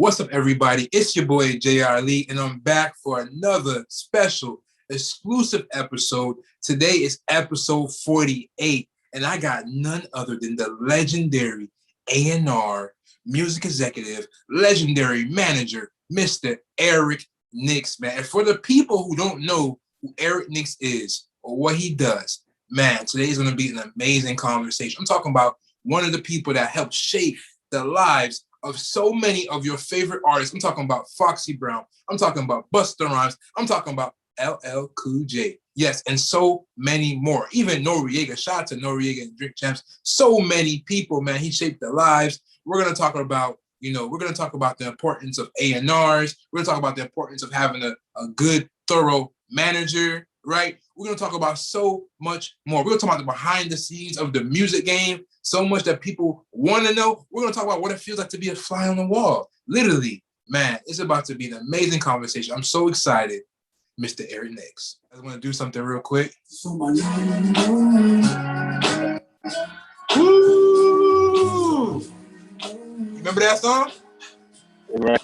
What's up, everybody? It's your boy JR Lee, and I'm back for another special exclusive episode. Today is episode 48, and I got none other than the legendary A&R music executive, legendary manager, Mr. Eric Nix, man. And for the people who don't know who Eric Nix is or what he does, man, today is going to be an amazing conversation. I'm talking about one of the people that helped shape the lives of so many of your favorite artists. I'm talking about Foxy Brown. I'm talking about Busta Rhymes. I'm talking about LL Cool J. Yes, and so many more. Even Noriega. Shout out to Noriega and Drink Champs. So many people, man. He shaped their lives. We're going to talk about, the importance of A&Rs. We're going to talk about the importance of having a good, thorough manager, right? We're going to talk about so much more. We're going to talk about the behind the scenes of the music game, so much that people want to know. We're going to talk about what it feels like to be a fly on the wall. Literally, man, it's about to be an amazing conversation. I'm so excited, Mr. Eric Nix. I just want to do something real quick. Woo! Remember that song? Right.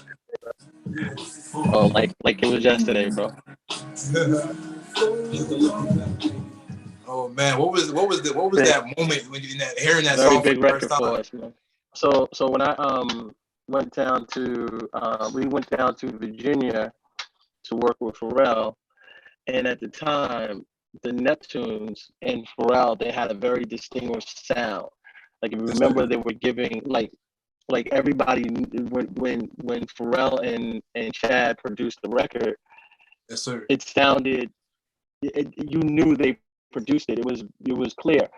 Oh, like it was yesterday, bro. Oh man, what was that moment when you hearing that Very song big for the record first time? for us, man. So when I went down to Virginia to work with Pharrell, and at the time the Neptunes and Pharrell, they had a very distinguished sound. Like if you remember, they were giving like everybody when Pharrell and Chad produced the record. Yes, sir. It sounded, you knew they produced it. It was clear.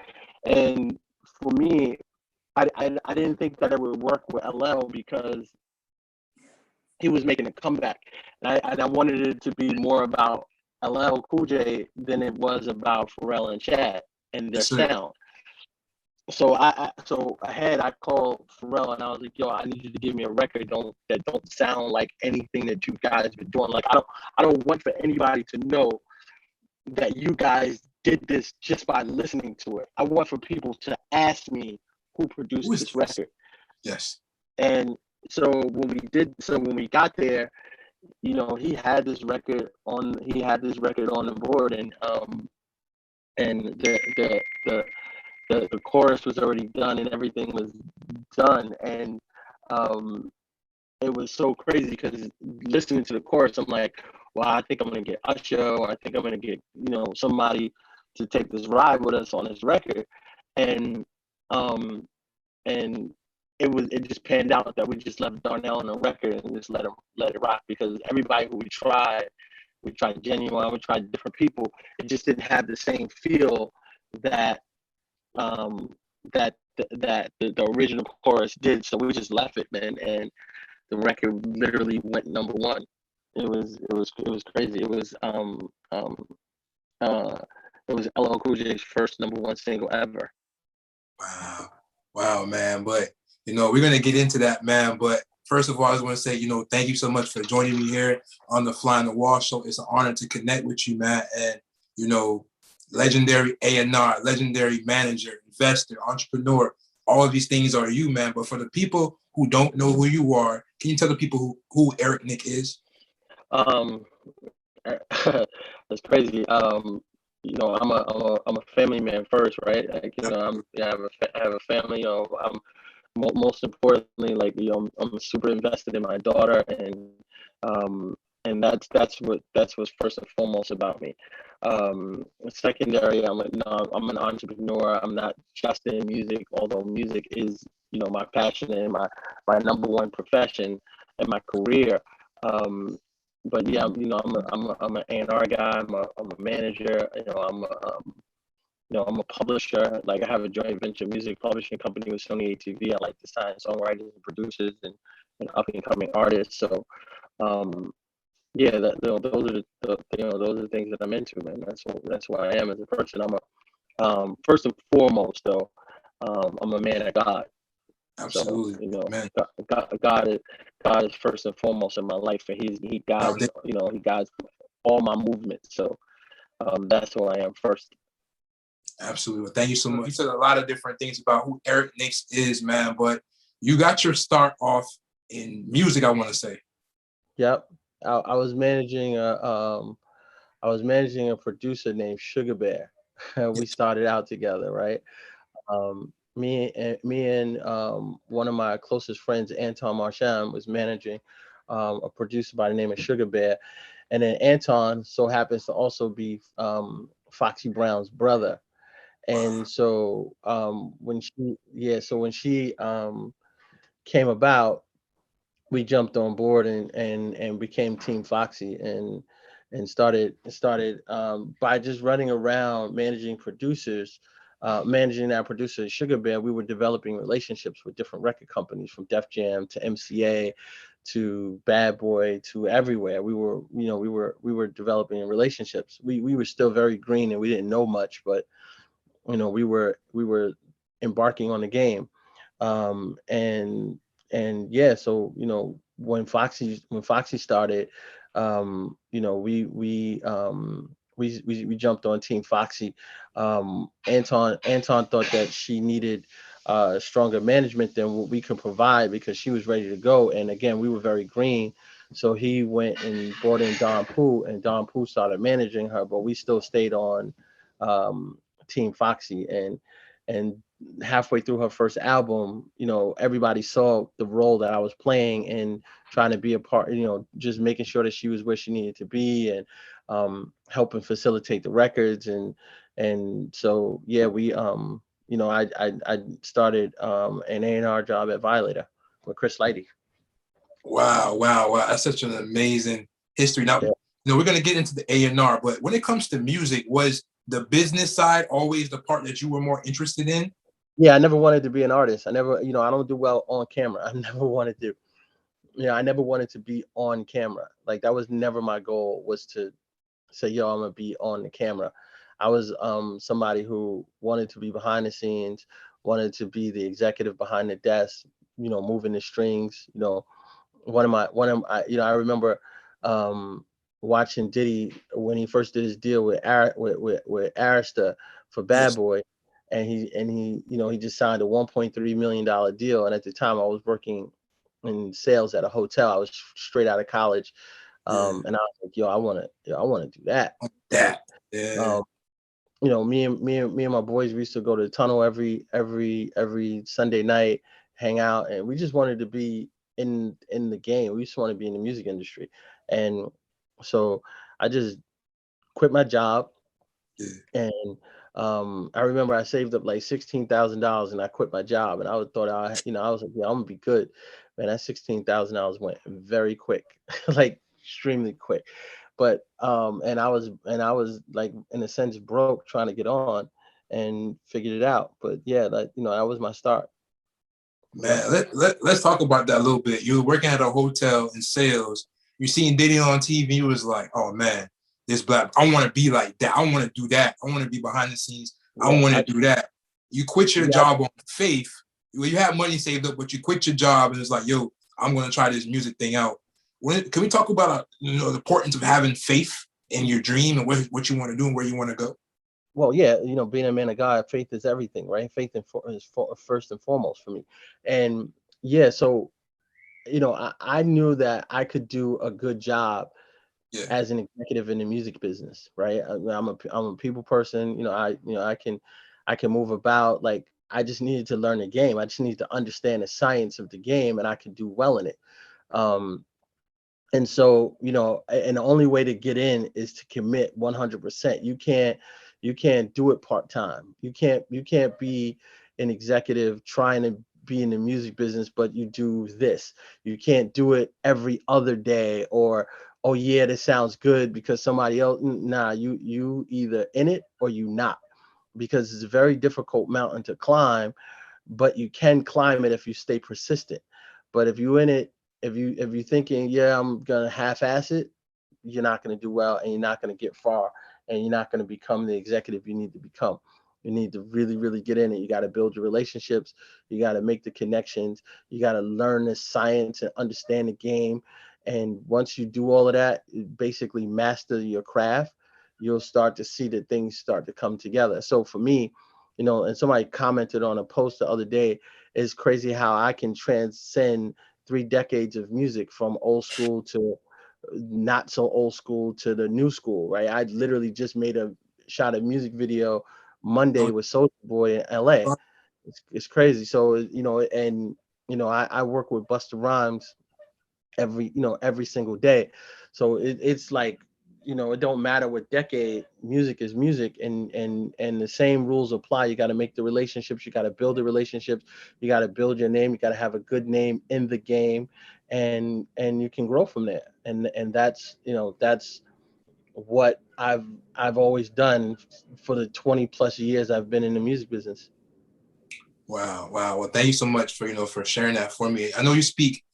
And for me, I didn't think that it would work with LL because he was making a comeback, and I wanted it to be more about LL Cool J than it was about Pharrell and Chad and their sound. So I called Pharrell and I was like, yo, I need you to give me a record that don't sound like anything that you guys been doing. Like I don't want for anybody to know that you guys did this just by listening to it. I want for people to ask me who produced this record. Yes. And so when we got there, you know, he had this record on the board, and the chorus was already done and everything was done, and it was so crazy because listening to the chorus, I'm like, well, I think I'm gonna get Usher, or I think I'm gonna get, you know, somebody to take this ride with us on this record, and it just panned out that we just left Darnell on the record and just let it rock, because everybody who we tried Genuine, we tried different people, it just didn't have the same feel that the original chorus did. So we just left it, man, and the record literally went number one. It was crazy. It was LL Cool J's first number one single ever. Wow, man. But you know, we're gonna get into that, man. But first of all, I just want to say, you know, thank you so much for joining me here on the Fly on the Wall show. It's an honor to connect with you, man. And you know, legendary A&R, legendary manager, investor, entrepreneur, all of these things are you, man. But for the people who don't know who you are, can you tell the people who Eric Nix is? That's crazy. You know, I'm a family man first, right? Like, you know, I have a family. You know, I'm most importantly, like, you know, I'm super invested in my daughter, and that's what's first and foremost about me. Secondary, I'm an entrepreneur. I'm not just in music, although music is, you know, my passion and my number one profession and my career. But yeah, you know, I'm an A&R guy. I'm a manager. You know, I'm a publisher. Like, I have a joint venture music publishing company with Sony ATV. I like to sign songwriters and producers and up and coming artists. So, yeah, those are those are the things that I'm into, man. That's who I am as a person. First and foremost, though, I'm a man of God. Absolutely, so, you know, man. God is first and foremost in my life, and he guides, you know, he guides all my movements. So, that's who I am first. Absolutely. Thank you so much. You said a lot of different things about who Eric Nix is, man, but you got your start off in music, I want to say. Yep. I was managing a producer named Sugar Bear. Yeah. We started out together, right? Me and one of my closest friends, Anton Marchand, was managing a producer by the name of Sugar Bear, and then Anton so happens to also be Foxy Brown's brother. Wow. And so when she came about, we jumped on board and became Team Foxy and started by just running around managing producers, managing our producer Sugar Bear. We were developing relationships with different record companies from Def Jam to MCA to Bad Boy to everywhere. We were developing relationships. We were still very green and we didn't know much, but we were embarking on the game. Um and and yeah, so when Foxy started, we jumped on Team Foxy. Anton thought that she needed stronger management than what we could provide because she was ready to go, and again we were very green. So he went and brought in Don Pooh, and Don Pooh started managing her, but we still stayed on um Team Foxy. And halfway through her first album, everybody saw the role that I was playing and trying to be a part, just making sure that she was where she needed to be, and helping facilitate the records. And so yeah, I started an A&R job at Violator with Chris Lighty. Wow, wow, wow. That's such an amazing history. Now, Yeah. we're going to get into the A&R, but when it comes to music, was the business side always the part that you were more interested in? Yeah, I never wanted to be an artist. I never, I don't do well on camera. I never wanted to be on camera. Like that was never my goal, was to say, yo, I'm gonna be on the camera. I was somebody who wanted to be behind the scenes, wanted to be the executive behind the desk, moving the strings. I remember watching Diddy when he first did his deal with Arista for Bad Yes. Boy, and he just signed a $1.3 million deal. And at the time, I was working in sales at a hotel. I was straight out of college, Yeah. and I was like, yo, I want to do that. Like, That. Yeah. um, me and my boys, we used to go to the tunnel every Sunday night, hang out, and we just wanted to be in the game. We just want to be in the music industry. And so I just quit my job, Yeah. and I remember I saved up like $16,000 and I quit my job, and I was like, yeah, I'm gonna be good. Man, that $16,000 went very quick, like extremely quick. But and I was like in a sense broke trying to get on, and figured it out. But yeah, that was my start. Yep. Man, let's talk about that a little bit. You were working at a hotel in sales. You seen Diddy on TV. You was like, oh man, this black. I want to be like that. I want to do that. I want to be behind the scenes. I Yeah. want to do that. You quit your Yeah. job on faith. Well, you have money saved up, but you quit your job and it's like, yo, I'm gonna try this music thing out. Can we talk about the importance of having faith in your dream and what you want to do and where you want to go? Well, yeah, being a man of God, faith is everything, right? First and foremost for me. And yeah, so I knew that I could do a good job Yeah, as an executive in the music business, right? I'm a people person. I can move about. Like, I just needed to learn the game. I just needed to understand the science of the game, and I could do well in it. Um, and so, and the only way to get in is to commit 100%. You can't do it part-time. You can't be an executive trying to be in the music business, but you do this. You can't do it every other day, or, oh yeah, this sounds good because somebody else. Nah, you either in it or you not, because it's a very difficult mountain to climb, but you can climb it if you stay persistent. But if you in it, if you're thinking, yeah, I'm gonna half-ass it, you're not gonna do well, and you're not gonna get far, and you're not gonna become the executive you need to become. You need to really, really get in it. You got to build your relationships. You got to make the connections. You got to learn the science and understand the game. And once you do all of that, basically master your craft, you'll start to see that things start to come together. So for me, and somebody commented on a post the other day, it's crazy how I can transcend 3 decades of music, from old school to not so old school to the new school, right? I literally just shot a music video Monday Oh, with Soulja Boy in LA. It's crazy. So, and I work with Busta Rhymes every single day. So it's like, it don't matter what decade, music is music, and the same rules apply. You got to make the relationships, you got to build the relationships, you got to build your name, you got to have a good name in the game, and you can grow from there. And that's what I've always done for the 20 plus years I've been in the music business. wow, wow. Well, thank you so much for for sharing that for me. I know you speak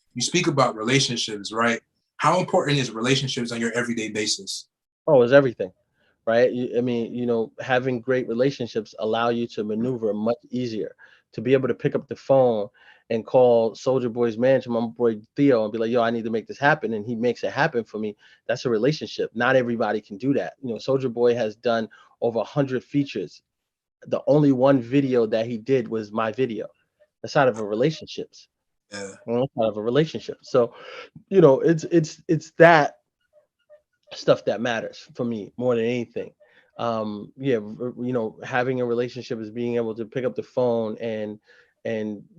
about relationships, right? How important is relationships on your everyday basis? Oh, it's everything, right? I mean, having great relationships allow you to maneuver much easier, to be able to pick up the phone and call Soldier Boy's manager, my boy Theo, and be like, "Yo, I need to make this happen," and he makes it happen for me. That's a relationship. Not everybody can do that. Soldier Boy has done over 100 features. The only one video that he did was my video. That's out of a relationships. Yeah, Out of a relationship. So, it's that stuff that matters for me more than anything. Yeah, having a relationship is being able to pick up the phone and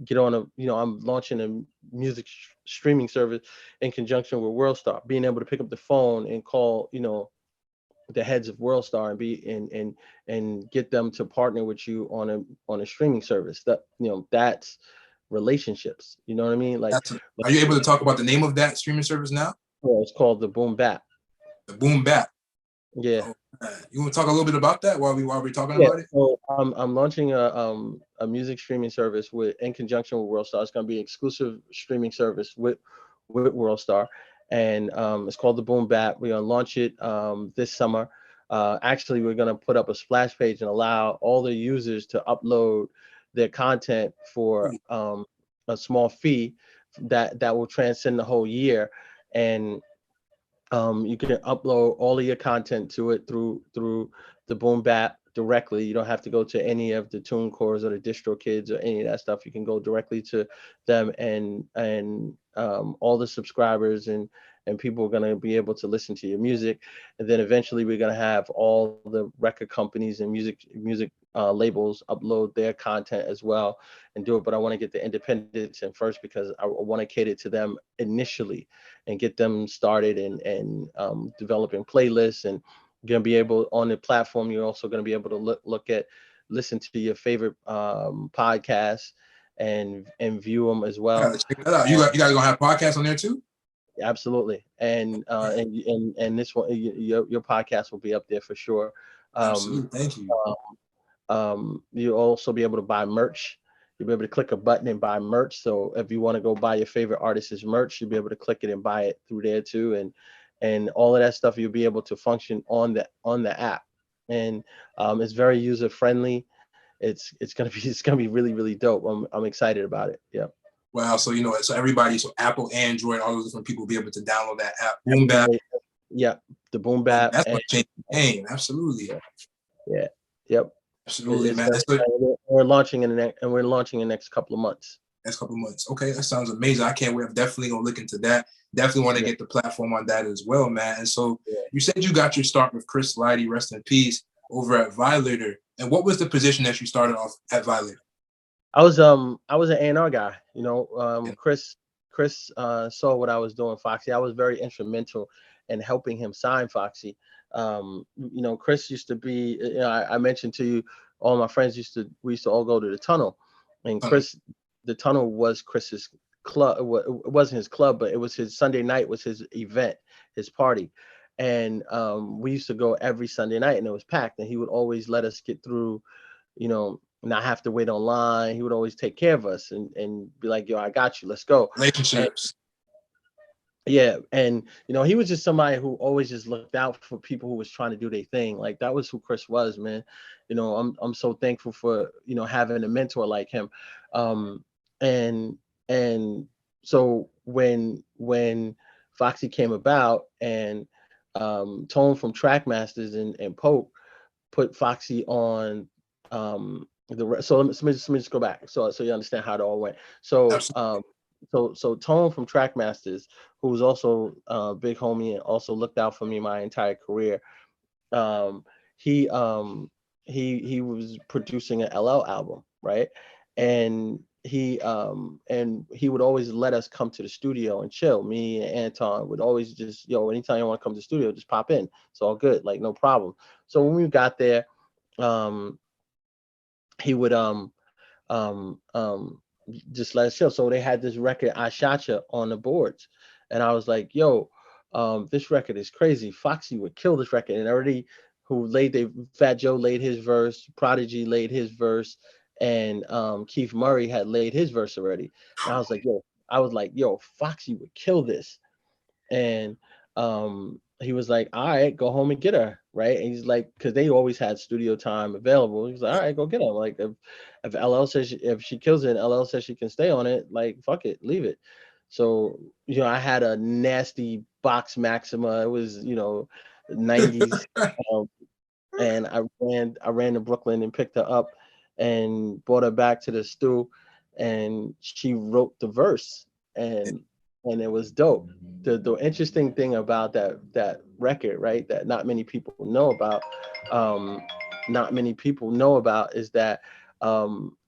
get on I'm launching a music streaming service in conjunction with WorldStar. Being able to pick up the phone and call the heads of WorldStar and and get them to partner with you on a streaming service. That's relationships. You know what I mean? are you able to talk about the name of that streaming service now? It's called the Boombap. The Boombap. Yeah. Oh, you want to talk a little bit about that while we're talking Yeah, about it? so I'm launching a music streaming service in conjunction with WorldStar. It's going to be an exclusive streaming service with WorldStar, and it's called the Boom Bap. We're going to launch it this summer. Actually, we're going to put up a splash page and allow all the users to upload their content for a small fee that will transcend the whole year, and you can upload all of your content to it through the Boom Bap directly. You don't have to go to any of the TuneCores or the DistroKids or any of that stuff. You can go directly to them, and all the subscribers and people are going to be able to listen to your music. And then eventually we're going to have all the record companies and music labels upload their content as well and do it. But I want to get the independents in first because I want to cater to them initially and get them started and developing playlists. And you're going to be able on the platform, you're also going to be able to listen to your favorite podcasts and view them as I well. gotta check that out. You guys gonna have podcasts on there too? Absolutely. And this one, your podcast will be up there for sure. um Absolutely. Thank you. You'll also be able to buy merch. You'll be able to click a button and buy merch. So if you want to go buy your favorite artist's merch, you'll be able to click it and buy it through there too. And all of that stuff you'll be able to function on the app. And it's very user friendly. It's gonna be really, really dope. I'm excited about it. Yeah. Wow. So so everybody, so Apple, Android, all those different people will be able to download that app. Boombap. Everybody, yeah, the Boom Oh, Bap. that's And gonna change the game. Absolutely. yeah, yeah, yep. Absolutely, It's man. gonna, we're launching in the next couple of months. Next couple of months. Okay, that sounds amazing. I can't wait. I'm definitely gonna look into that. Definitely want to Yeah, get the platform on that as well, man. And so yeah. you said you got your start with Chris Lighty, rest in peace, over at Violator. And what was the position that you started off at Violator? I was an A&R guy. Yeah. Chris saw what I was doing, Foxy. I was very instrumental in helping him sign Foxy. Chris used to be. I mentioned to you, all my friends we used to all go to the tunnel, and the tunnel was Chris's club. It wasn't his club, but it was his Sunday night was his event, his party, and we used to go every Sunday night, and it was packed. And he would always let us get through, not have to wait online. He would always take care of us and be like, "Yo, I got you. Let's go." And Relationships. yeah, and he was just somebody who always just looked out for people who was trying to do their thing. Like that was who Chris was, man. I'm so thankful for having a mentor like him. Um, and and so when Foxy came about and Tone from Trackmasters and Poke put Foxy on so let me just go back so you understand how it all went. So Absolutely. so Tone from Trackmasters, who was also a big homie and also looked out for me my entire career. Um, he he was producing an LL album, right? And he would always let us come to the studio and chill. Me and Anton would always just, yo, anytime you want to come to the studio, just pop in. It's all good, like no problem. So when we got there, um, he would just let us chill. So they had this record, I Shot Ya, on the boards. And I was like, yo, this record is crazy. Foxy would kill this record. And already Fat Joe laid his verse, Prodigy laid his verse, and Keith Murray had laid his verse already. And I was like, yo, Foxy would kill this. And he was like, all right, go home and get her, right? And he's like, because they always had studio time available. He's like, all right, go get her. Like, if LL says if she kills it and LL says she can stay on it, like, fuck it, leave it. So, I had a nasty box Maxima. It was, 90s. Um, and I ran to Brooklyn and picked her up and brought her back to the stew, and she wrote the verse, and it was dope. The interesting thing about that record, right, that not many people know about is that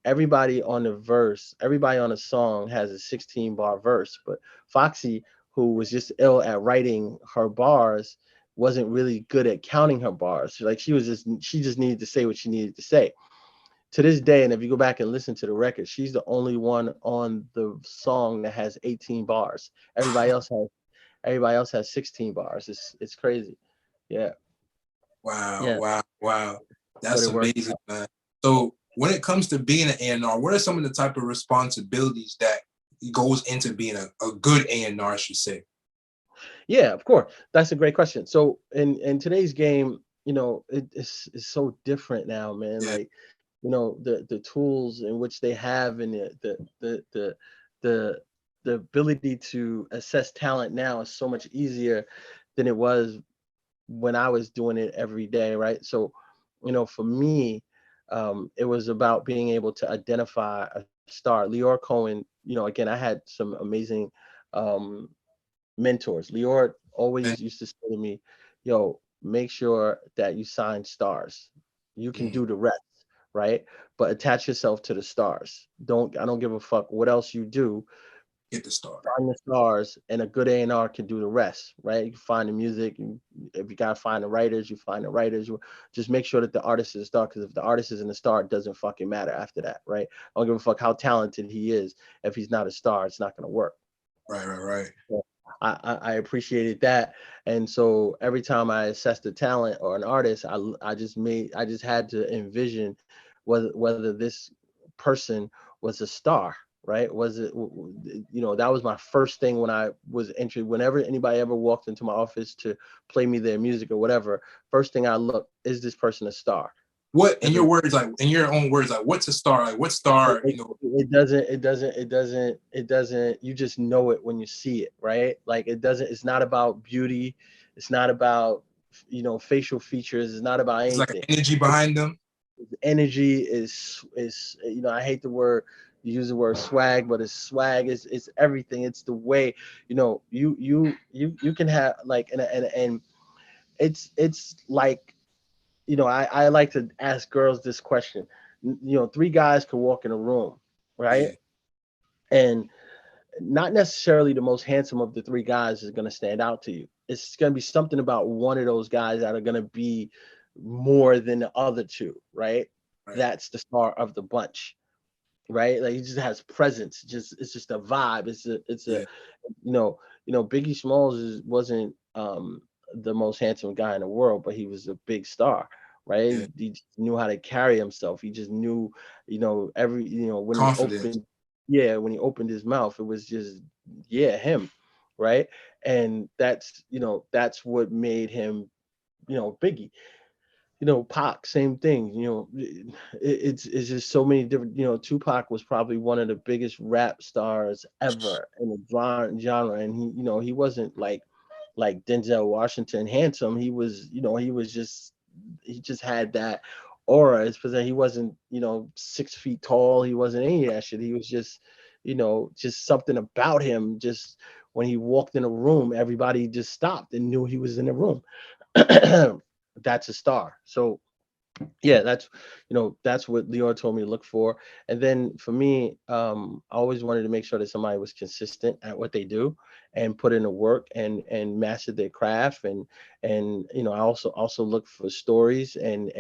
everybody on a song has a 16 bar verse, but Foxy, who was just ill at writing her bars, wasn't really good at counting her bars. Like she just needed to say what she needed to say. To this day, and if you go back and listen to the record, she's the only one on the song that has 18 bars. Everybody else has 16 bars. It's crazy. Yeah. Wow, Yeah. wow, wow. But That's it worked amazing, out. man. So when it comes to being an A&R, what are some of the type of responsibilities that goes into being a good A&R, I should say? Yeah, of course. That's a great question. So in today's game, it's so different now, man. Yeah, Like, the tools in which they have, and the the ability to assess talent now is so much easier than it was when I was doing it every day, right? So, for me, it was about being able to identify a star. Leor Cohen, again, I had some amazing um, mentors. Leor man. always used to say to me, yo, make sure that you sign stars. You can Mm, do the rest, right? But attach yourself to the stars. I don't give a fuck what else you do. get the star. Find the stars, and a good A&R can do the rest, right? You can find the music. If you gotta find the writers, you find the writers. You just make sure that the artist is a star, because if the artist isn't a star, it doesn't fucking matter after that, right? I don't give a fuck how talented he is. If he's not a star, it's not gonna work. Right, right, right. So I appreciated that, and so every time I assessed a talent or an artist, I just had to envision whether this person was a star, right? Was it, that was my first thing when I was entering. Whenever anybody ever walked into my office to play me their music or whatever, first thing I look, is this person a star? What in If your words, like in your own words, like what's a star? Like what it, star, it, it doesn't, you just know it when you see it, right? Like, it's not about beauty, it's not about facial features, it's not about it's like an anything. energy behind them? Energy is I hate the word, you use the word swag, but it's swag, it's everything. It's the way, you can have, like, and it's like, I like to ask girls this question. Three guys could walk in a room, right? Yeah, And not necessarily the most handsome of the three guys is going to stand out to you. It's going to be something about one of those guys that are going to be more than the other two, right? right. That's the star of the bunch, right? Like, he just has presence. It's just a vibe. It's a Yeah, you know, Biggie Smalls wasn't the most handsome guy in the world, but he was a big star, right? yeah. He just knew how to carry himself. He just knew, when he Confidence. opened, yeah, when he opened his mouth, it was just, yeah, him, right? And that's what made him, Biggie. Pac, same thing. It's just so many different. Tupac was probably one of the biggest rap stars ever in the genre, and he wasn't like Denzel Washington handsome. He just had that aura. It's because he wasn't 6 feet tall. He wasn't any of that shit. He was just just something about him. Just when he walked in a room, everybody just stopped and knew he was in the room. That's a star. So yeah, that's what Lior told me to look for. And then for me, I always wanted to make sure that somebody was consistent at what they do and put in the work and master their craft. And I also look for stories and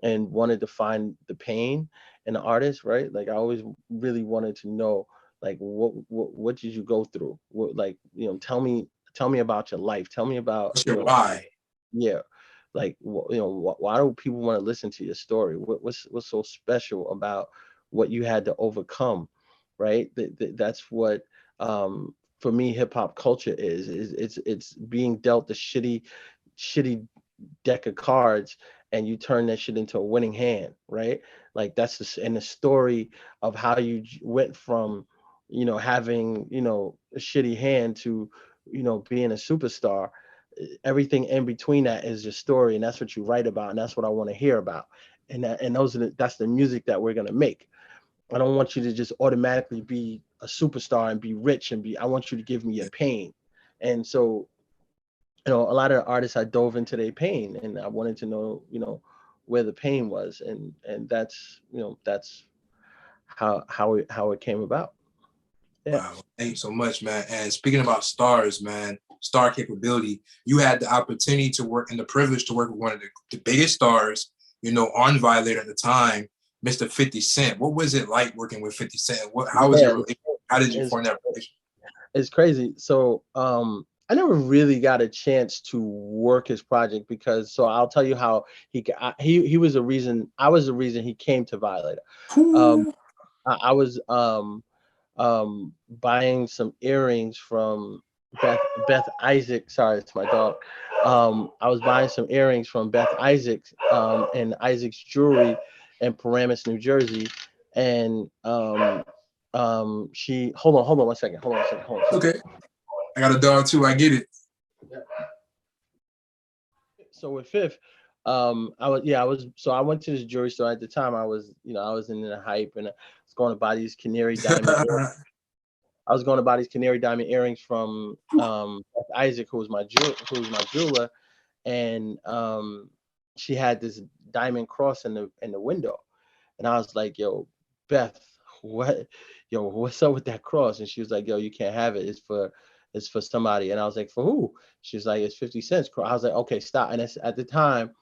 wanted to find the pain in the artist, right? Like I always really wanted to know, like, what did you go through? What, like, tell me about your life. Tell me about, What's your why? yeah, like, why do people want to listen to your story? What's so special about what you had to overcome, right? That's what, for me, hip hop culture is it's being dealt the shitty deck of cards, and you turn that shit into a winning hand, right? Like that's the story of how you went from having a shitty hand to being a superstar. Everything in between that is your story, and that's what you write about, and that's what I want to hear about. And that's the music that we're going to make. I don't want you to just automatically be a superstar and be rich and be I want you to give me your pain. And so a lot of the artists, I dove into their pain, and I wanted to know where the pain was. And that's how it came about. Yeah. Wow, thank you so much, man. And speaking about stars, man, star capability, you had the opportunity to work and the privilege to work with one of the biggest stars, on Violator at the time, Mr. 50 Cent. What was it like working with 50 Cent? How was your Yeah, relationship? How did you it's, form that relationship? it's crazy. So I never really got a chance to work his project, because so I'll tell you how he was a reason I was the reason he came to Violator. Um, Ooh, I was buying some earrings from Beth Isaac. Sorry, it's my dog. I was buying some earrings from Beth Isaac, and Isaac's Jewelry in Paramus, New Jersey. And she hold on 1 second. Hold on a second. Hold on a second. okay. I got a dog too. I get it. So with Fifth, I went to this jewelry store. At the time, I was in the hype, and I was going to buy these canary diamond I was going to buy these canary diamond earrings from Isaac, who was my jeweler, and she had this diamond cross in the window, and I was like, "Yo, Beth, what, what's up with that cross?" And she was like, "Yo, you can't have it. It's for somebody." And I was like, "For who?" She's like, "It's 50 cents." I was like, "Okay, stop." And at the time,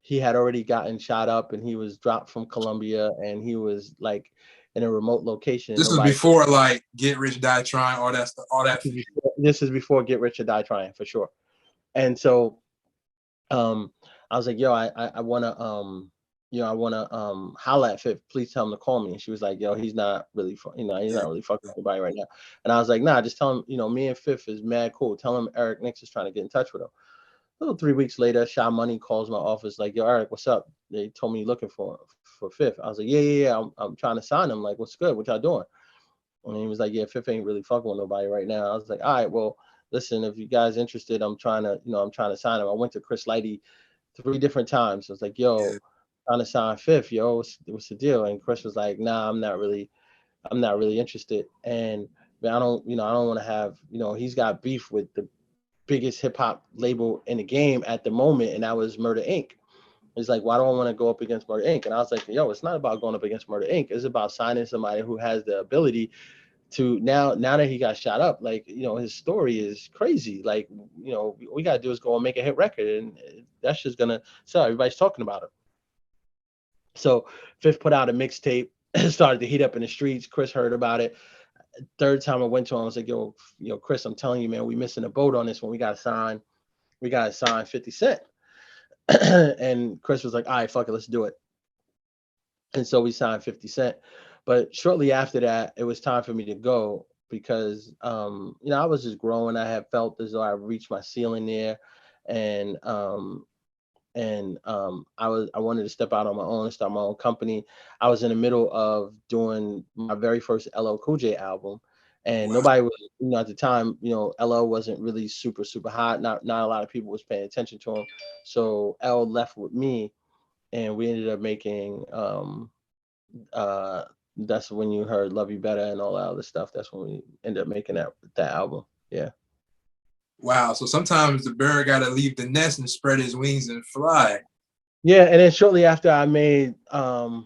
he had already gotten shot up, and he was dropped from Colombia, and he was like in a remote location, and This was nobody. before like Get Rich Die Trying, all that stuff, all that. This is before Get Rich or Die Trying, for sure. And so I was like, "Yo, I wanna holla at Fifth. Please tell him to call me." And she was like, "Yo, he's not really he's not really fucking with anybody right now." And I was like, "Nah, just tell him, me and Fifth is mad cool. Tell him Eric Nix is trying to get in touch with him." Little 3 weeks later, Sha Money calls my office like, "Yo, Eric, what's up? They told me you're looking for Fifth." I was like, "Yeah. I'm trying to sign him. Like, what's good? What y'all doing?" And he was like, "Yeah, Fifth ain't really fucking with nobody right now." I was like, "All right, well, listen, if you guys interested, I'm trying to sign him." I went to Chris Lighty 3 different times. I was like, Yeah. "Yo, trying to sign Fifth, yo, what's the deal?" And Chris was like, "Nah, I'm not really interested." And man, I don't want to have, he's got beef with the biggest hip hop label in the game at the moment, and that was Murder Inc. He's like, "Why do I want to go up against Murder Inc.?" And I was like, "Yo, it's not about going up against Murder Inc. It's about signing somebody who has the ability to now that he got shot up, like, his story is crazy. Like, what we gotta do is go and make a hit record, and that's just gonna sell. Everybody's talking about it." So Fifth put out a mixtape, started to heat up in the streets. Chris heard about it. Third time I went to him, I was like, yo, Chris, I'm telling you, man, we missing a boat on this one. We gotta sign 50 Cent. And Chris was like, "All right, fuck it, let's do it." And so we signed 50 Cent. But shortly after that, it was time for me to go, because I was just growing. I had felt as though I reached my ceiling there, and I wanted to step out on my own and start my own company. I was in the middle of doing my very first LL Cool J album, and Wow. nobody was, at the time, LL wasn't really super super hot. Not a lot of people was paying attention to him. So L left with me, and we ended up making that's when you heard Love You Better and all that other stuff. That's when we ended up making that album. Yeah. Wow. So sometimes the bird got to leave the nest and spread his wings and fly. Yeah, and then shortly after I made that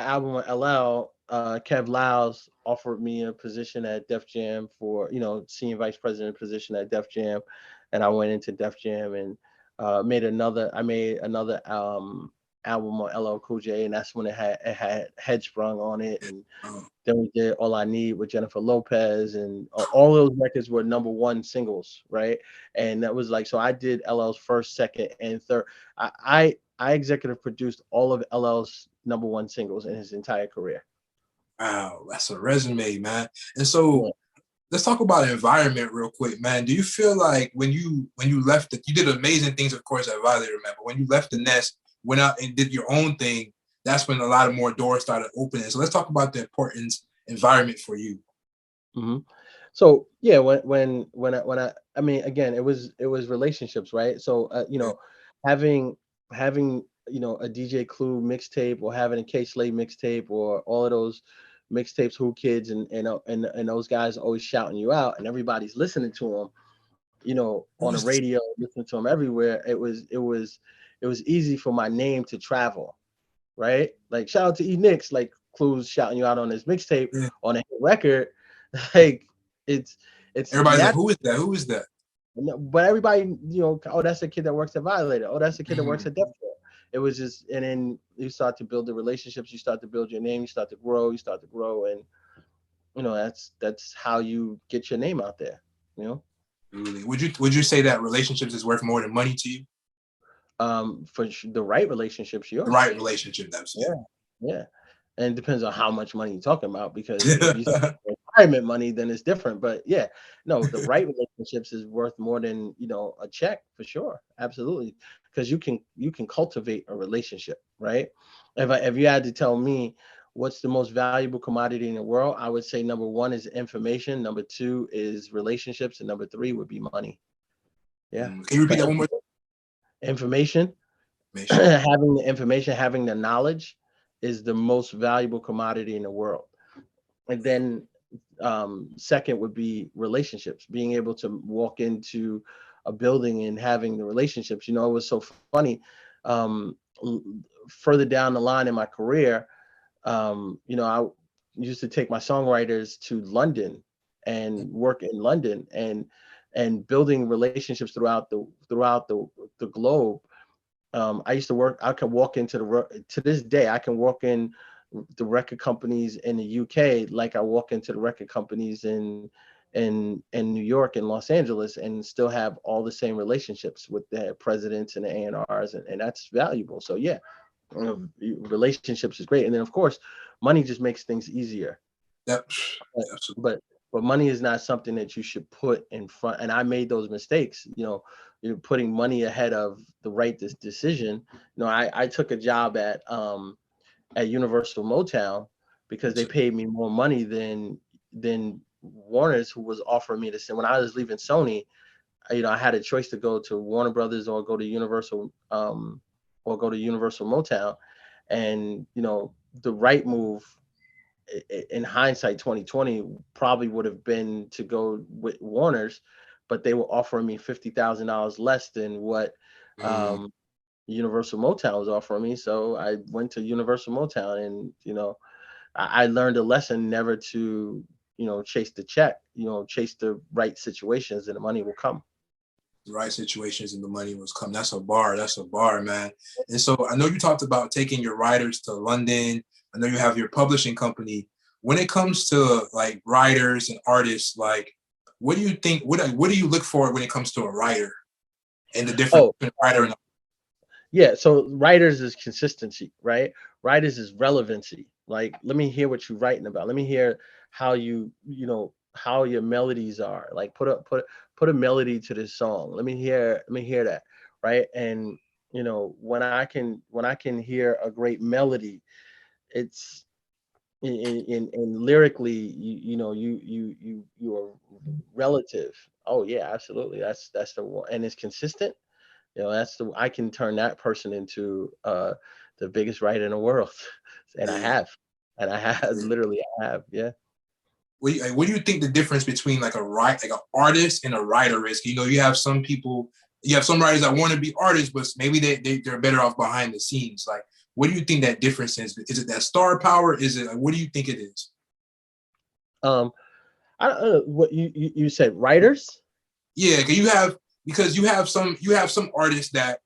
album with LL, Kev Lyles offered me a position at Def Jam for, senior vice president position at Def Jam, and I went into Def Jam and I made another album on LL Cool J, and that's when it had Headsprung on it, and Oh, then we did All I Need with Jennifer Lopez, and all those records were #1 singles, right? And that was like, so I did LL's first, second, and third. I executive produced all of LL's #1 singles in his entire career. wow. That's a resume, man. And Yeah. so let's talk about environment real quick, man. Do you feel like when you left you did amazing things, of course, at Violator, man, but when you left the nest, went out and did your own thing, that's when a lot of more doors started opening. So let's talk about the importance environment for you. hmm So yeah, I mean, again, it was relationships, right? So having a DJ Clue mixtape, or having a K Slade mixtape, or all of those mixtapes, Who Kids, and those guys always shouting you out, and everybody's listening to them, on the Who's this? radio, listening to them everywhere. It was easy for my name to travel, right? Like, shout out to E Nicks, like Clue's shouting you out on his mixtape, Yeah. on a hit record. Like, it's Everybody's like, natural. who is that? Who is that? But everybody, oh, that's the kid that works at Violator. Oh, that's the kid that works Mhm. at Def Jam. It was just, and then you start to build the relationships, you start to build your name, you start to grow, and that's how you get your name out there. You know, Really? Would you say that relationships is worth more than money to you? the right relationships, The sure. right relationship, that's Yeah, yeah. And it depends on how much money you're talking about, because if you yeah. retirement money, then it's different. But yeah, no, the right relationships is worth more than, a check, for sure. Absolutely. Because you can cultivate a relationship, right? If you had to tell me what's the most valuable commodity in the world, I would say #1 is information, #2 is relationships, and #3 would be money. Yeah. Can you repeat But that one more information, information? having the information, having the knowledge is the most valuable commodity in the world. And then second would be relationships, being able to walk into a building and having the relationships. It was so funny. Um, Further down the line in my career, I used to take my songwriters to London and work in London, and building relationships throughout the globe. I used to work. I can walk into to this day. I can walk in the record companies in the UK like I walk into the record companies in New York and Los Angeles, and still have all the same relationships with the presidents and the A&Rs, and that's valuable. So yeah, relationships is great, and then of course, money just makes things easier. Yep. But Absolutely. but money is not something that you should put in front. And I made those mistakes. You're putting money ahead of the right decision. I took a job at Universal Motown because they paid me more money than Warner's, who was offering me to send. When I was leaving Sony, I had a choice to go to Warner Brothers or go to Universal Motown, and the right move in hindsight 2020 probably would have been to go with Warner's, but they were offering me $50,000 less than what Mm, um, Universal Motown was offering me. So I went to Universal Motown, and I learned a lesson never to chase the check, chase the right situations, and the money will come. the right situations and the money was come. That's a bar. That's a bar, man. And so I know you talked about taking your writers to London. I know you have your publishing company. When it comes to like writers and artists, like what do you think? What do you look for when it comes to a writer and the difference Oh, between a writer and yeah, so writers is consistency, right? Writers is relevancy. Like, let me hear what you're writing about. Let me hear how how your melodies are. Like, put a melody to this song. Let me hear that, right? And when I can hear a great melody, it's in lyrically, you are relative. Oh yeah, absolutely. That's the one, and it's consistent. I can turn that person into the biggest writer in the world, and I a have. And I have literally, I have, yeah. What do you think the difference between like an artist and a writer is? You know, you have some people, you have some writers that want to be artists, but maybe they're better off behind the scenes. Like, what do you think that difference is? Is it that star power? Is it, like, what do you think it is? I don't know what you said, writers. Yeah, because you have some artists that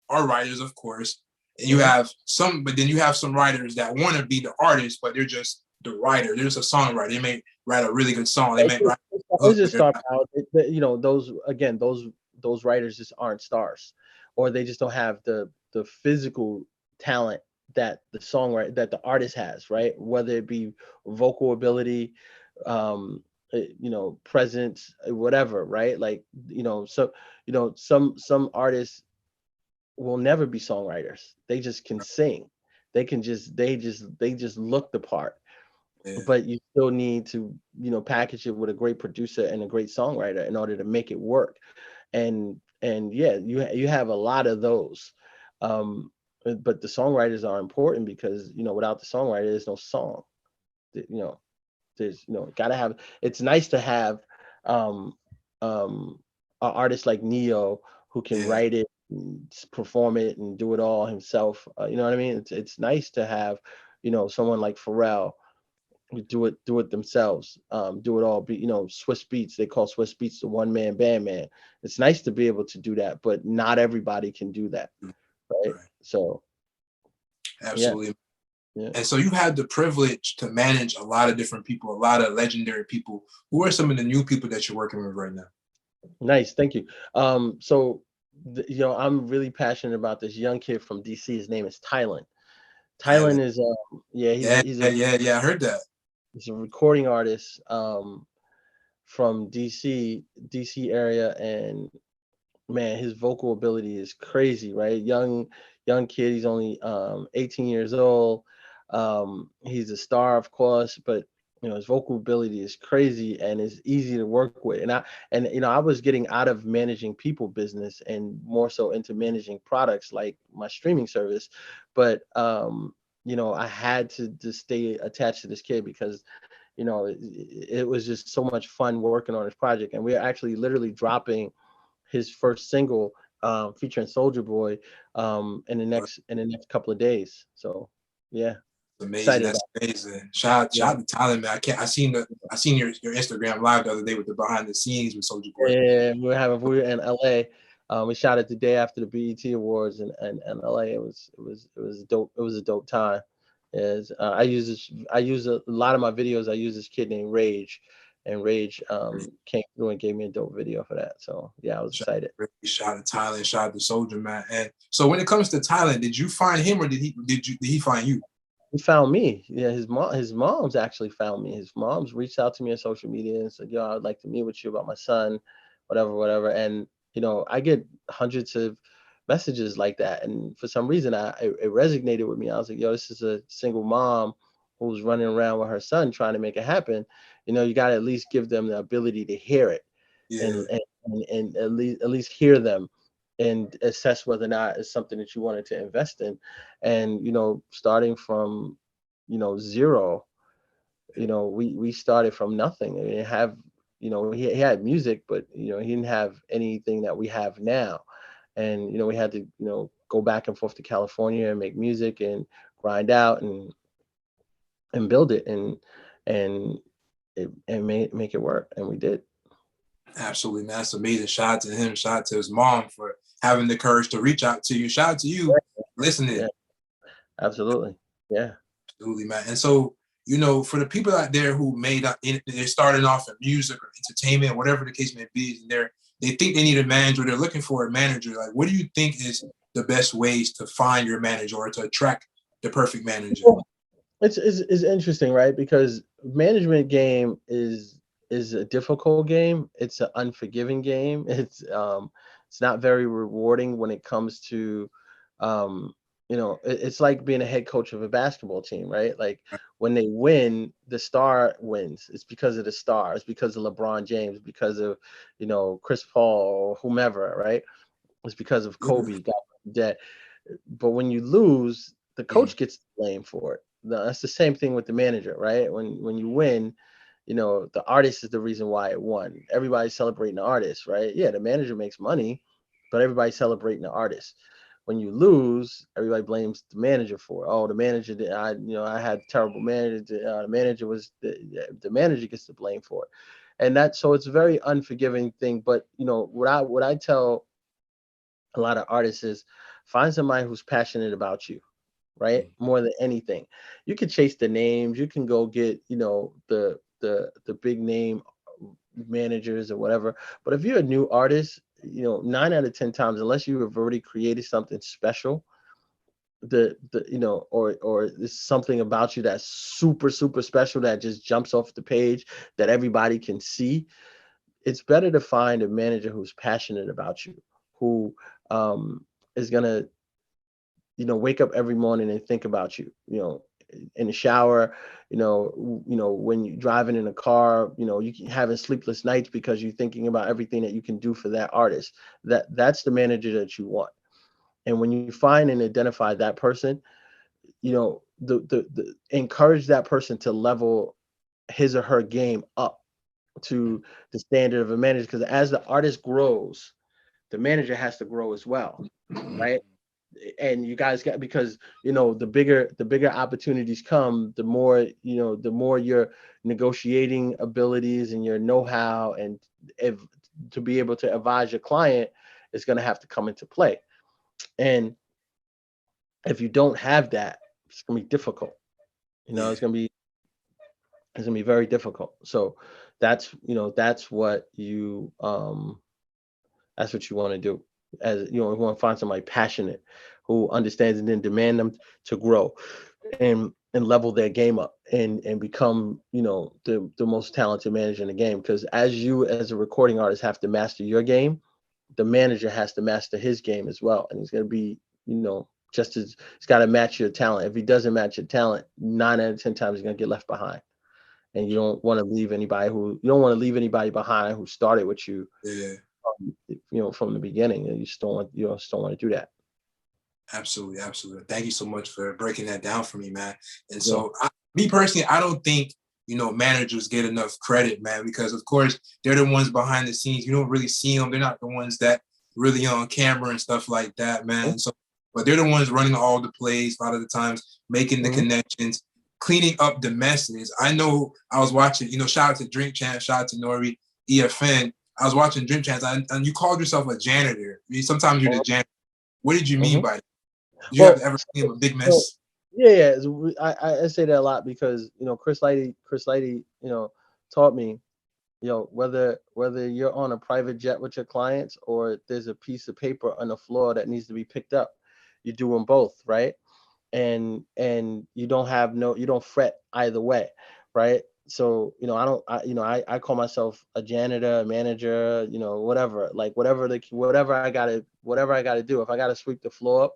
are writers, of course, and you have some, but then you have some writers that want to be the artist, but they're just the writer. They're just a songwriter. They may write a really good song. They may write a It's hook, but just they're star not. power. You know, those again, those writers just aren't stars, or they just don't have the physical talent that the songwriter that the artist has, right? Whether it be vocal ability, you know, presence, whatever, right? Like, you know, so you know, some artists will never be songwriters. They just can sing. They can just they just look the part, Yeah, but you still need to, you know, package it with a great producer and a great songwriter in order to make it work. And yeah, you have a lot of those. But the songwriters are important because, you know, without the songwriter there's no song. You know, there's, you know, gotta have, it's nice to have um um an artist like Neo who can yeah, write it and perform it and do it all himself. You know what I mean? It's nice to have, you know, someone like Pharrell do it themselves, do it all. Be, you know, Swiss Beats, they call Swiss Beats the one man band, man. It's nice to be able to do that, but not everybody can do that, right? right. So yeah, Absolutely. yeah. And so you had the privilege to manage a lot of different people, a lot of legendary people. Who are some of the new people that you're working with right now? Nice, thank you. So you know, I'm really passionate about this young kid from DC. His name is Tylen. Tyler. Tylen is yeah, Yeah, yeah. I heard that. he's a recording artist from DC area, and man, his vocal ability is crazy, right? Young kid, he's only 18 years old. He's a star, of course, but you know, his vocal ability is crazy and is easy to work with. And you know, I was getting out of managing people business and more so into managing products like my streaming service. But you know, I had to stay attached to this kid because, you know, it was just so much fun working on this project. And we're actually literally dropping his first single, featuring Soldier Boy, in the next couple of days. So yeah, Amazing. excited That's about amazing. it. Shout out to Tyler, man. I can't. I seen your Instagram live the other day with the behind the scenes with Soldier Boy. Yeah, we were in LA. We shot it the day after the BET Awards in LA. It was dope. It was a dope time. Is I use a lot of my videos. I use this kid named Rage, and Rage came through and gave me a dope video for that. So yeah, I was excited. Shout out to Tyler. Shout out to Soldier, man. And so when it comes to Tyler, did you find him or did he find you? He found me. Yeah, his mom's actually found me. His mom's reached out to me on social media and said, "Yo, I'd like to meet with you about my son, whatever, whatever." And you know, I get hundreds of messages like that, and for some reason, it resonated with me. I was like, "Yo, this is a single mom who's running around with her son trying to make it happen. You know, you got to at least give them the ability to hear it, Yeah, and at least hear them." And assess whether or not it's something that you wanted to invest in. And you know, starting from, you know, zero, you know, we started from nothing. We didn't have, you know, he had music, but you know, he didn't have anything that we have now. And you know, we had to, you know, go back and forth to California and make music and grind out and build it and and make it work, and we did. absolutely, man. That's amazing. Shout out to him. Shout out to his mom for having the courage to reach out to you. Shout out to you listening. Yeah, absolutely. Yeah. Absolutely, man. And so, you know, for the people out there who they're starting off in music or entertainment, whatever the case may be, and they think they need a manager, they're looking for a manager. Like, what do you think is the best ways to find your manager or to attract the perfect manager? It's interesting, right? Because management game is a difficult game. It's an unforgiving game. It's not very rewarding when it comes to, um you know, it's like being a head coach of a basketball team, right? Like when they win, the star wins. It's because of the star. It's because of LeBron James, because of, you know, Chris Paul or whomever, right? It's because of Yeah. Kobe, God, dead. But when you lose, the Mm, coach gets blamed for it. that's the same thing with the manager, right? When you win, the artist is the reason why it won. Everybody's celebrating the artist, right? Yeah, the manager makes money, but everybody's celebrating the artist. When you lose, everybody blames the manager for it. Oh, the manager did. I had terrible manager. The manager was the manager gets the blame for it, and so it's a very unforgiving thing. But what I tell a lot of artists is find somebody who's passionate about you, right? More than anything. You can chase the names, you can go get, the big name managers or whatever. But if you're a new artist, 9 out of 10 times, unless you have already created something special, or there's something about you that's super, super special that just jumps off the page that everybody can see, it's better to find a manager who's passionate about you, who is gonna wake up every morning and think about you, in the shower, when you're driving in a car, you can having sleepless nights because you're thinking about everything that you can do for that artist. That's the manager that you want. And when you find and identify that person, the encourage that person to level his or her game up to the standard of a manager. Because as the artist grows, the manager has to grow as well, right? And you guys got, because the bigger opportunities come, the more your negotiating abilities and your know-how, and if to be able to advise your client, is going to have to come into play. And if you don't have that, it's going to be difficult. Yeah. It's going to be very difficult. So that's what you want to do. As you want to find somebody passionate who understands, and then demand them to grow and level their game up and become the most talented manager in the game. Because as you, as a recording artist, have to master your game, the manager has to master his game as well, and he's going to be just as, it's got to match your talent. If he doesn't match your talent, 9 out of 10 times you're going to get left behind. And you don't want to leave anybody behind who started with you, Yeah. from the beginning. And you just don't want to do that. Absolutely, absolutely. Thank you so much for breaking that down for me, man. And Yeah. so, me personally, I don't think managers get enough credit, man, because of course they're the ones behind the scenes. You don't really see them. They're not the ones that really on camera and stuff like that, man. So, but they're the ones running all the plays a lot of the times, making the connections, cleaning up the messes. I know I was watching, shout out to Drink Champ, shout out to Nori, EFN. I was watching Drink Champs, and you called yourself a janitor. I mean, sometimes you're the janitor. What did you mean by that? Did you ever see a big So, mess? yeah. I say that a lot because Chris Lighty, taught me, whether you're on a private jet with your clients or there's a piece of paper on the floor that needs to be picked up, you do them both, right? And you don't fret either way, right? So I call myself a janitor, a manager, whatever, like whatever I gotta do. If I gotta sweep the floor up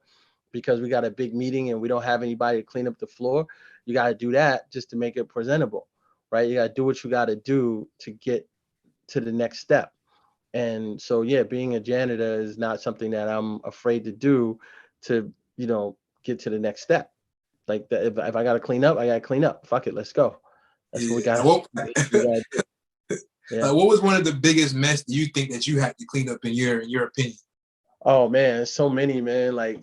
because we got a big meeting and we don't have anybody to clean up the floor, you got to do that just to make it presentable, right? You got to do what you got to do to get to the next step. And so, yeah, being a janitor is not something that I'm afraid to do to, get to the next step. Like if I got to clean up, I got to clean up. Fuck it. Let's go. That's what we got. Like, Yeah. what was one of the biggest mess do you think that you had to clean up in your opinion? Oh man, so many, man. Like,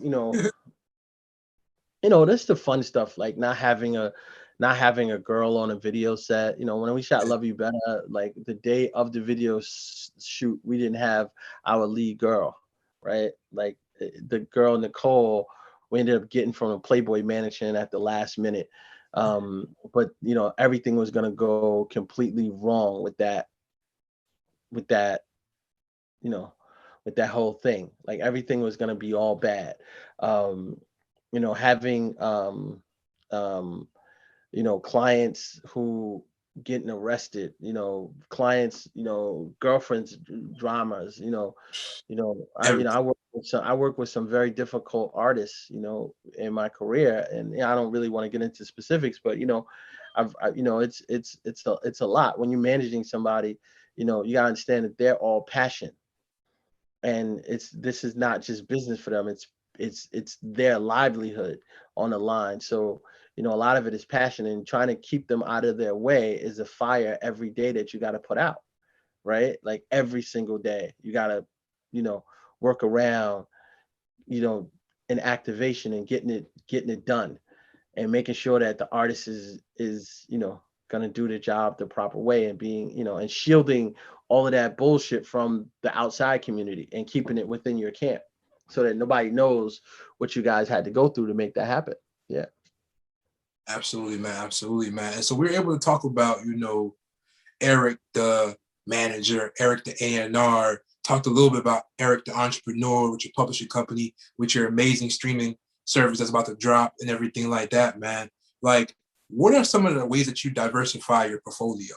that's the fun stuff, like not having a girl on a video set. When we shot Love You Better, like the day of the video shoot, we didn't have our lead girl, right? Like the girl Nicole, we ended up getting from a Playboy mansion at the last minute. But everything was gonna go completely wrong with that, you know, with that whole thing. Like everything was gonna be all bad. Um, having um, clients who getting arrested, clients, girlfriends dramas, Everything. I work with some very difficult artists, in my career, and I don't really want to get into specifics, but it's a lot when you're managing somebody. You gotta understand that they're all passion, and this is not just business for them. It's their livelihood on the line. So a lot of it is passion, and trying to keep them out of their way is a fire every day that you got to put out, right? Like every single day you got to, work around, an activation and getting it done, and making sure that the artist is going to do the job the proper way, and being, and shielding all of that bullshit from the outside community and keeping it within your camp so that nobody knows what you guys had to go through to make that happen. Yeah. Absolutely, man. Absolutely, man. And so we're able to talk about, Eric, the manager, Eric, the A&R, talked a little bit about Eric, the entrepreneur, with your publishing company, with your amazing streaming service that's about to drop and everything like that, man. Like, what are some of the ways that you diversify your portfolio?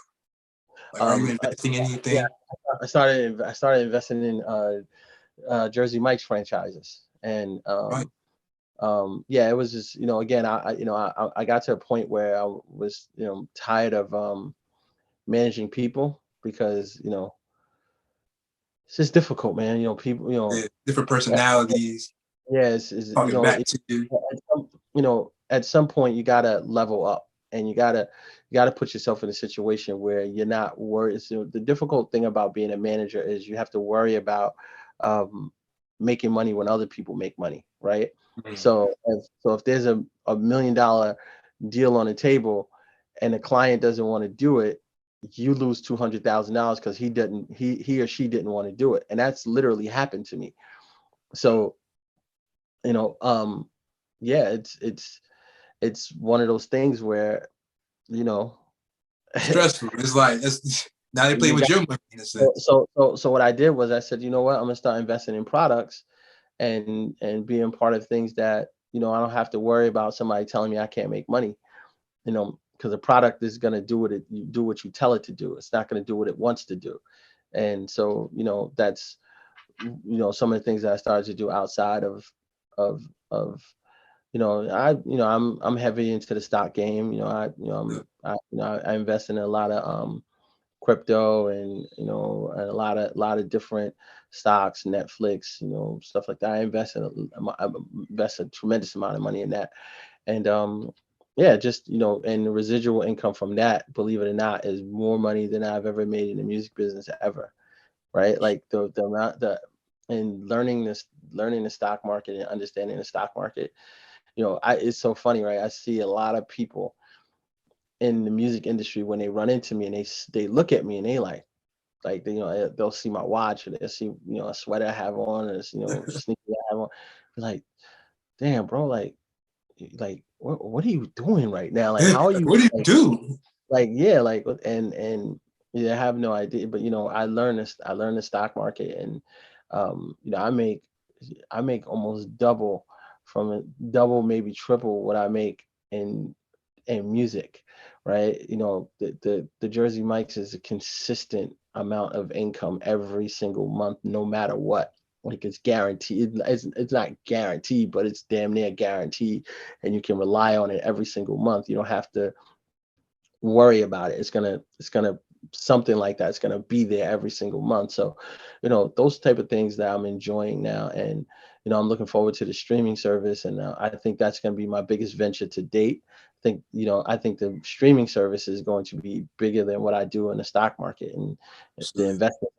Like, are you investing in anything? Yeah, I started investing in Jersey Mike's franchises, and Right. yeah, it was just, again, I got to a point where I was, tired of managing people, because it's just difficult, man. People, Yeah, different personalities yeah, it's talking back to you. at some point you gotta level up, and you gotta put yourself in a situation where you're not worried. So the difficult thing about being a manager is you have to worry about making money when other people make money, right? Mm-hmm. So if there's a $1 million deal on the table and the client doesn't want to do it, you lose $200,000 because he or she didn't want to do it. And that's literally happened to me. So, yeah, it's one of those things where, Stressful. It's like, now they play with your money in a sense. so what I did was I said, you know what, I'm gonna start investing in products and being part of things that, I don't have to worry about somebody telling me I can't make money, because the product is going to do what you tell it to do. It's not going to do what it wants to do. And so, that's, some of the things that I started to do outside of, I'm heavy into the stock game. I invest in a lot of, crypto, and a lot of different stocks, Netflix, stuff like that. I invest a tremendous amount of money in that, and yeah, just and the residual income from that, believe it or not, is more money than I've ever made in the music business ever, right? Like the amount and learning the stock market and understanding the stock market, it's so funny, right? I see a lot of people in the music industry, when they run into me and they look at me and they like they'll see my watch, or they'll see a sweater I have on, or sneakers I have on, like, damn, bro, like what are you doing right now? Like, how are you? What do you do? Like, yeah, like, and I have no idea, but I learned the stock market, and I make almost double, maybe triple what I make in music, right? The Jersey Mike's is a consistent amount of income every single month, no matter what. Like, it's guaranteed. It's not guaranteed, but it's damn near guaranteed, and you can rely on it every single month. You don't have to worry about it. It's gonna something like that. It's gonna be there every single month. So, those type of things that I'm enjoying now, and I'm looking forward to the streaming service, and I think that's gonna be my biggest venture to date. I think the streaming service is going to be bigger than what I do in the stock market, and the investment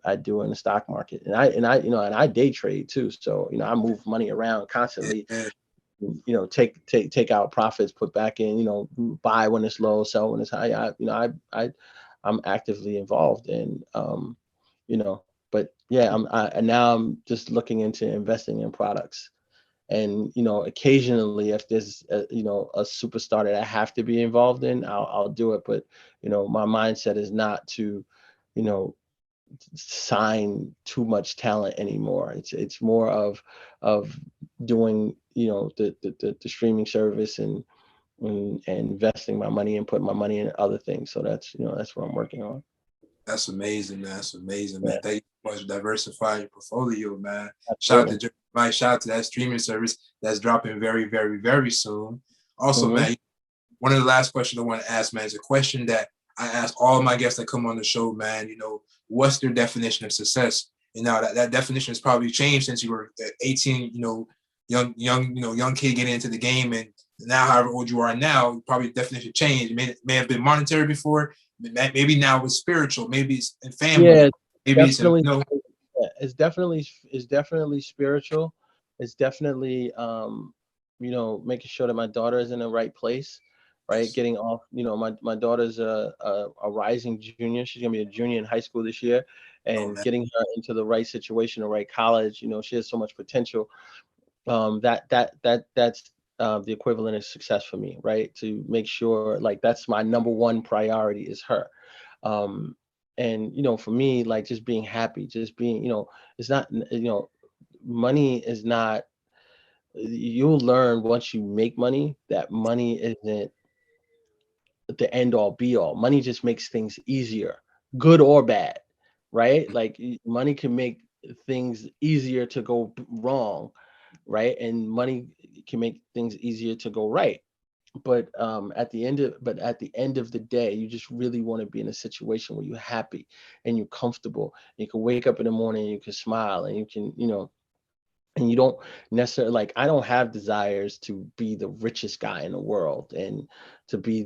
I do in the stock market, and I day trade too. So I move money around constantly. Take out profits, put back in, buy when it's low, sell when it's high. I'm actively involved in, but yeah, and now I'm just looking into investing in products. And occasionally, if there's a superstar that I have to be involved in, I'll do it. But my mindset is not to sign too much talent anymore. It's more of doing the streaming service, and investing my money and putting my money in other things. So that's what I'm working on. That's amazing, man. That's amazing, man. Thank you so much for diversifying your portfolio, man. Absolutely. Shout out to Mike. Shout out to that streaming service that's dropping very, very, very soon. Also, man, one of the last questions I want to ask, man, is a question that I ask all my guests that come on the show, man. What's their definition of success? That definition has probably changed since you were 18, young kid getting into the game, and Now, however old you are now, probably the definition changed. It may have been monetary before. Maybe now it's spiritual. Maybe it's in family. Yeah, Maybe it's definitely. no. It's definitely spiritual. It's definitely making sure that my daughter is in the right place, right? Yes. Getting off, my daughter's a rising junior. She's gonna be a junior in high school this year, and getting her into the right situation, the right college. She has so much potential. That's the equivalent of success for me, right? To make sure, like, that's my number one priority is her. And for me, like, just being happy, just being, it's not, money is not, you'll learn once you make money that money isn't the end all be all. Money just makes things easier, good or bad, right? Like, money can make things easier to go wrong, right? And money can make things easier to go right. But at the end of the day, you just really want to be in a situation where you're happy and you're comfortable. You can wake up in the morning and you can smile, and you can, and you don't necessarily, like, I don't have desires to be the richest guy in the world and to be,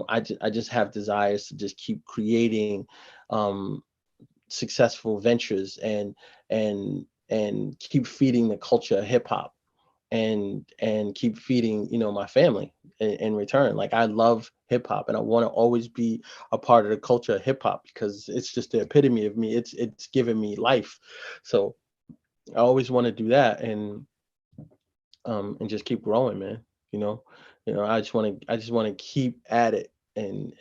I just have desires to just keep creating successful ventures and keep feeding the culture of hip hop and keep feeding, my family in return. Like, I love hip hop and I want to always be a part of the culture of hip hop because it's just the epitome of me. It's given me life. So I always want to do that and just keep growing, man. I just want to keep at it and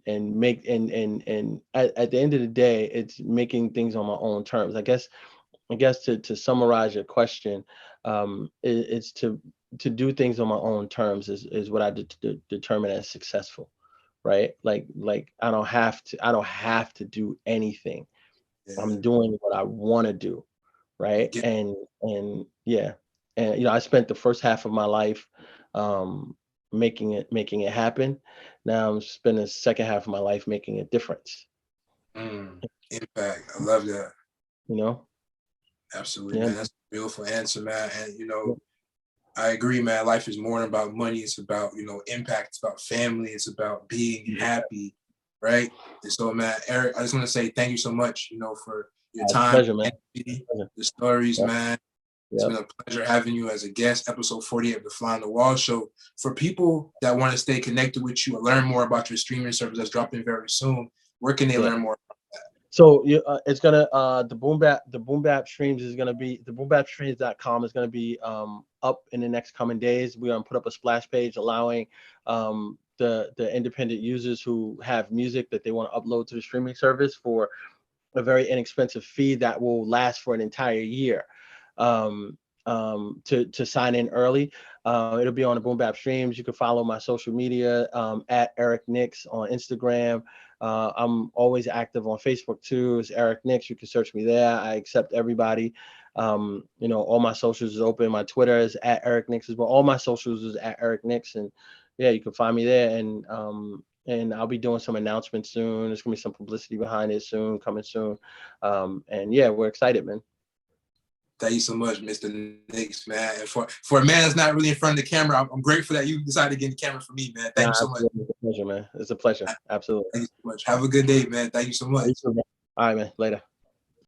make and at the end of the day, it's making things on my own terms. I guess to summarize your question, it's to do things on my own terms is what I determine as successful, right? Like I don't have to do anything. Yeah. I'm doing what I want to do, right? And yeah, and I spent the first half of my life making it happen. Now I'm spending the second half of my life making a difference. Impact. I love that. You know. Absolutely, Yeah. man. That's a beautiful answer, man. And I agree, man. Life is more about money. It's about, impact. It's about family. It's about being happy, right? And so, man, Eric, I just want to say thank you so much, for your time, Pleasure, man. energy, the stories, man. It's been a pleasure having you as a guest, episode 48 of the Fly on the Wall show. For people that want to stay connected with you and learn more about your streaming service that's dropping very soon, where can they learn more? So it's gonna the Boombap streams is gonna be the boombapstreams.com is gonna be up in the next coming days. We're gonna put up a splash page allowing the independent users who have music that they want to upload to the streaming service for a very inexpensive fee that will last for an entire year. To sign in early. It'll be on the Boombap streams. You can follow my social media at Eric Nix on Instagram. I'm always active on Facebook too. It's Eric Nix. You can search me there. I accept everybody. All my socials is open. My Twitter is at Eric Nix as well. All my socials is at Eric Nix, and yeah, you can find me there. And I'll be doing some announcements soon. There's gonna be some publicity behind it soon, coming soon. And yeah, we're excited, man. Thank you so much, Mr. Nix, man. And for a man that's not really in front of the camera, I'm grateful that you decided to get in the camera for me, man. Thank you so much. It's a pleasure, man. It's a pleasure. Absolutely. Thank you so much. Have a good day, man. Thank you so much. All right, man. Later.